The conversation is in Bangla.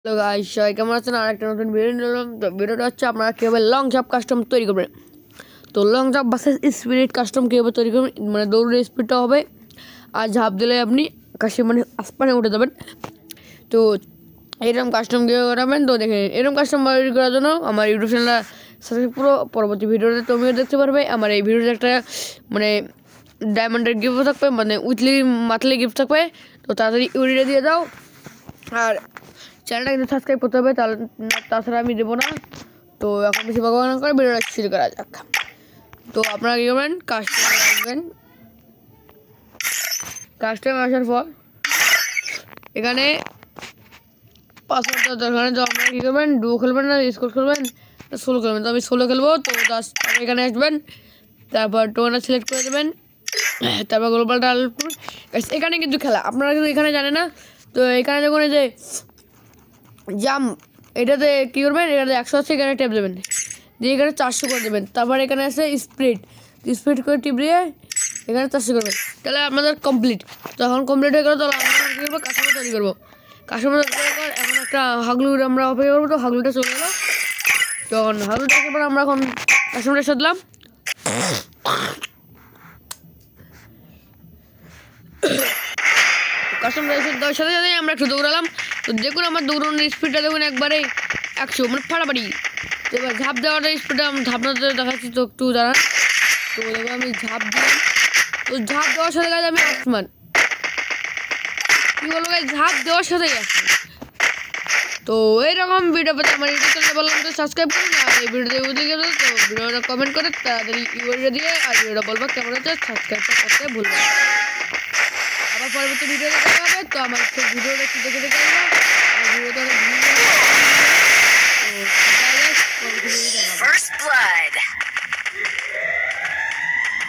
তো গাইস সবাই কেমন আছেন? আর একটা নতুন ভিডিও নিলাম। তো ভিডিওটা হচ্ছে আপনারা কীভাবে লং জাম্প কাস্টম তৈরি করবেন। তো long jump versus spirit custom কীভাবে তৈরি করবেন, মানে দৌড়ের স্পিডটা হবে আর ঝাঁপ দিলে আপনি আকাশে মানে আসমানে উঠে যাবেন। তো এরকম কাস্টম কীভাবে করাবেন তো দেখে এরকম কাস্টম তৈরি করার জন্য আমার ইউটিউব চ্যানেলটা সাবস্ক্রাইব পুরো পরবর্তী ভিডিওতে তুমিও দেখতে পারবে। আমার এই ভিডিওতে একটা মানে ডায়মন্ডের গিফট থাকবে, মানে উইকলি মান্থলি গিফট থাকবে। তো তাড়াতাড়ি ইউডিটা দিয়ে দাও আর চ্যানেলটা কিন্তু সাবস্ক্রাইব করতে হবে, তাছাড়া আমি দেবো না। তো এখন বেশি ভগবান করে ভিডিওটা শুরু করা যাক। তো আপনারা কী করবেন, কাস্টমার আসবেন। কাস্টমার আসার পর এখানে পাসওয়ার্ডটা দরকার। তো আপনারা কী করবেন, ডুও খেলবেন না স্কোর খেলবেন না সোলো খেলবেন। তো আমি সোলো খেলবো। তো এখানে আসবেন, তারপর টোনা সিলেক্ট করে দেবেন, তারপর গ্লোবালটা এখানে কিন্তু খেলা আপনারা কিন্তু এখানে জানেন না। তো এখানে যখন এই যে জাম্প এটাতে কী করবেন, এটাতে 100 আছে, এখানে ট্যাপ দেবেন, দিয়ে এখানে 400 করে দেবেন। তারপর এখানে আছে স্পিড করে টিপ দিয়ে এখানে 400 করবেন। তাহলে আপনাদের কমপ্লিট। তখন কমপ্লিট হয়ে গেলো, তাহলে আমরা কী করবো, কাস্টমার তৈরি করবো। কাস্টমার তৈরি করার এখন একটা হাগলুর আমরা অপেক্ষা করবো। তো হাগলুটা চলে গেলো। তখন হাগলুটা আসার পর আমরা এখন কাস্টমারটা সাধলাম। কাস্টমার দেওয়ার সাথে সাথে আমরা একটু দৌড়ালাম। তো দেখুন আমার দৌড়ানোর স্পিডটা দেখুন একবারে 100, মানে ফাটাফাটি। তো এবার ঝাঁপ দেওয়ার স্পিডটা আমি ঝাঁপনাতে দেখাচ্ছি, তো একটু দাঁড়ান। তো দেখুন আমি ঝাঁপ দিলাম। তো ঝাঁপ দেওয়ার সাথে কাজ আমি আসমান, কী বলবো গাইস, ঝাঁপ দেওয়ার সাথেই আসমান। তো এইরকম ভিডিও পেতে আমার ইউটিউব চ্যানেলে বললাম তো সাবস্ক্রাইব করুন। আর এই ভিডিওতে বুঝলে তো ভিডিওটা কমেন্ট করে তাড়াতাড়ি ইউআইডিটা দিয়ে আর ভিডিওটা বলবো কেমন হচ্ছে, সাবস্ক্রাইবটা করতে ভুলবেন না। আবার পরবর্তী ভিডিও দেখা হবে। তো আমার ভিডিওটা একটু দেখে আর ভিডিওটা